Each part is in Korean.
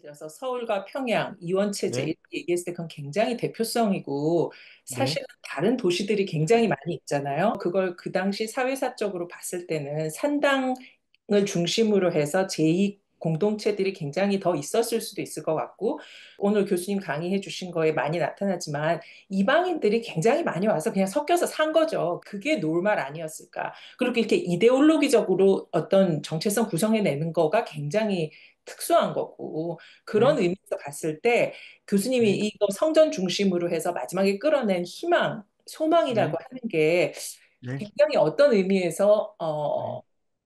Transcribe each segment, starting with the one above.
예를 들어서 서울과 평양, 이원체제 네, 이렇게 얘기했을 때 그건 굉장히 대표성이고 네, 사실은 다른 도시들이 굉장히 많이 있잖아요. 그걸 그 당시 사회사적으로 봤을 때는 산당을 중심으로 해서 제2 공동체들이 굉장히 더 있었을 수도 있을 것 같고 오늘 교수님 강의해 주신 거에 많이 나타나지만 이방인들이 굉장히 많이 와서 그냥 섞여서 산 거죠. 그게 노말 아니었을까. 그리고 이렇게 이데올로기적으로 어떤 정체성 구성해내는 거가 굉장히 특수한 거고 그런 네, 의미에서 봤을 때 교수님이 네, 이거 성전 중심으로 해서 마지막에 끌어낸 희망, 소망이라고 네, 하는 게 네, 굉장히 어떤 의미에서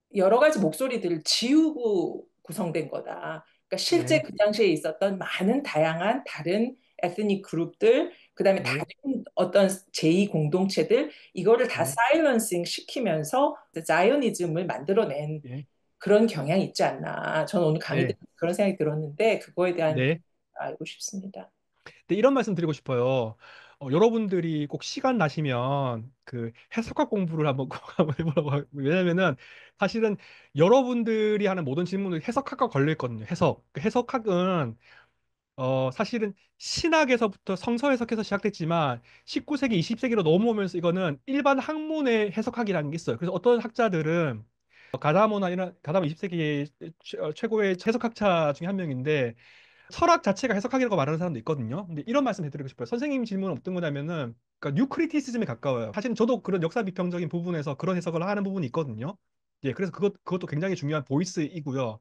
네, 여러 가지 목소리들을 지우고 구성된 거다. 그러니까 실제 네, 그 당시에 있었던 많은 다양한 다른 에스닉 그룹들, 그다음에 다른 네, 어떤 제2 공동체들 이거를 다 네, 사일런싱 시키면서 자이오니즘을 만들어낸 네, 그런 경향이 있지 않나. 저는 오늘 강의 때 네, 그런 생각이 들었는데 그거에 대한 네. 알고 싶습니다. 근데 이런 말씀 드리고 싶어요. 여러분들이 꼭 시간 나시면 그 해석학 공부를 한번 꼭 한번 해보라고. 왜냐면은 사실은 여러분들이 하는 모든 질문은 해석학과 걸려있거든요. 해석. 그 해석학은 사실은 신학에서부터 성서 해석에서 시작됐지만 19세기, 20세기로 넘어오면서 이거는 일반 학문의 해석학이라는 게 있어요. 그래서 어떤 학자들은 가다모나 이런 가다모 20세기 최고의 해석학자 중에 한 명인데 철학 자체가 해석학이라고 말하는 사람도 있거든요. 근데 이런 말씀 해드리고 싶어요. 선생님 질문은 어떤 거냐면은 그러니까 뉴크리티시즘에 가까워요. 사실은 저도 그런 역사 비평적인 부분에서 그런 해석을 하는 부분이 있거든요. 예, 그래서 그것도 굉장히 중요한 보이스이고요.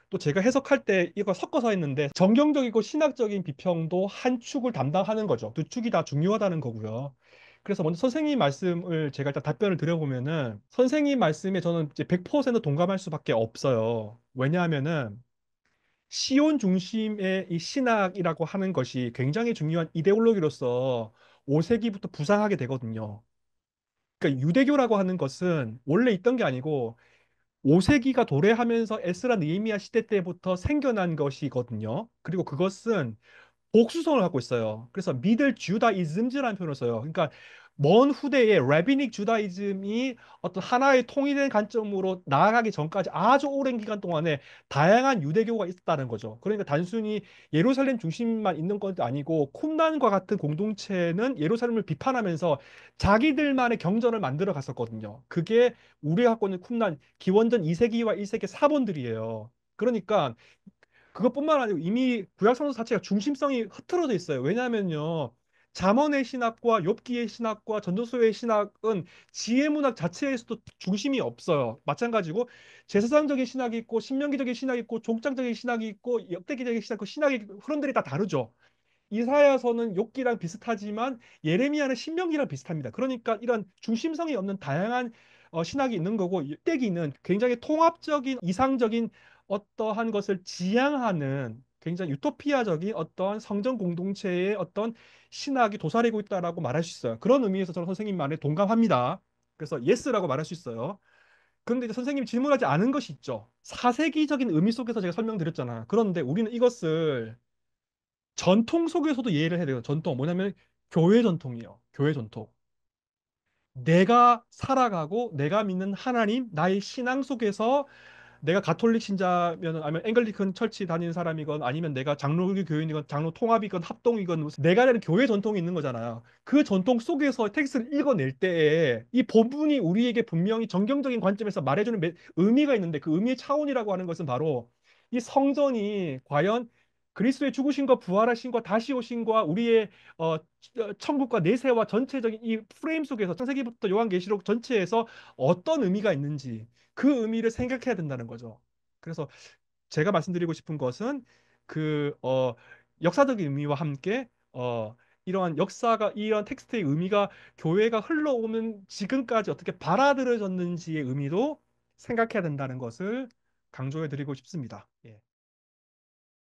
또 제가 해석할 때 이거 섞어서 했는데 정경적이고 신학적인 비평도 한 축을 담당하는 거죠. 두 축이 다 중요하다는 거고요. 그래서 먼저 선생님 말씀을 제가 일단 답변을 드려보면은 선생님 말씀에 저는 이제 100% 동감할 수밖에 없어요. 왜냐하면은 시온 중심의 이 신학이라고 하는 것이 굉장히 중요한 이데올로기로서 5세기부터 부상하게 되거든요. 그러니까 유대교라고 하는 것은 원래 있던 게 아니고 5세기가 도래하면서 에스라 느헤미야 시대 때부터 생겨난 것이거든요. 그리고 그것은 복수성을 갖고 있어요. 그래서 미들 주다이즘즈라는 표현을 써요. 그러니까 먼 후대에 라비닉 주다이즘이 어떤 하나의 통일된 관점으로 나아가기 전까지 아주 오랜 기간 동안에 다양한 유대교가 있었다는 거죠. 그러니까 단순히 예루살렘 중심만 있는 것도 아니고 쿰란과 같은 공동체는 예루살렘을 비판하면서 자기들만의 경전을 만들어 갔었거든요. 그게 우리가 갖고 있는 쿰란 기원전 2세기와 1세기 사본들이에요. 그러니까 그것뿐만 아니고 이미 구약 성서 자체가 중심성이 흐트러져 있어요. 왜냐하면요. 잠언의 신학과 욥기의 신학과 전도서의 신학은 지혜 문학 자체에서도 중심이 없어요. 마찬가지고 제사상적인 신학이 있고 신명기적인 신학이 있고 족장적인 신학이 있고 역대기적인 신학, 그 신학의 흐름들이 다 다르죠. 이사야서는 욥기랑 비슷하지만 예레미야는 신명기랑 비슷합니다. 그러니까 이런 중심성이 없는 다양한 신학이 있는 거고 역대기는 굉장히 통합적인 이상적인 어떠한 것을 지향하는 굉장히 유토피아적인 어떤 성전 공동체의 어떤 신학이 도사리고 있다라고 말할 수 있어요. 그런 의미에서 저는 선생님 말에 동감합니다. 그래서 예스라고 말할 수 있어요. 그런데 이제 선생님이 질문하지 않은 것이 있죠. 사세기적인 의미 속에서 제가 설명드렸잖아. 그런데 우리는 이것을 전통 속에서도 이해를 해야 돼요. 전통. 뭐냐면 교회 전통이에요. 교회 전통. 내가 살아가고 내가 믿는 하나님, 나의 신앙 속에서 내가 가톨릭 신자면 아니면 앵글리칸 철치 다니는 사람이건 아니면 내가 장로교 교인이건 장로 통합이건 합동이건 내가 되는 교회 전통이 있는 거잖아요. 그 전통 속에서 텍스트를 읽어낼 때에 이 본문이 우리에게 분명히 정경적인 관점에서 말해주는 의미가 있는데 그 의미의 차원이라고 하는 것은 바로 이 성전이 과연 그리스도의 죽으심과 부활하심과 다시 오심과 우리의 천국과 내세와 전체적인 이 프레임 속에서 창세기부터 요한계시록 전체에서 어떤 의미가 있는지 그 의미를 생각해야 된다는 거죠. 그래서 제가 말씀드리고 싶은 것은 그 역사적인 의미와 함께 이러한 역사가 이러한 텍스트의 의미가 교회가 흘러오는 지금까지 어떻게 받아들여졌는지의 의미도 생각해야 된다는 것을 강조해 드리고 싶습니다. 예.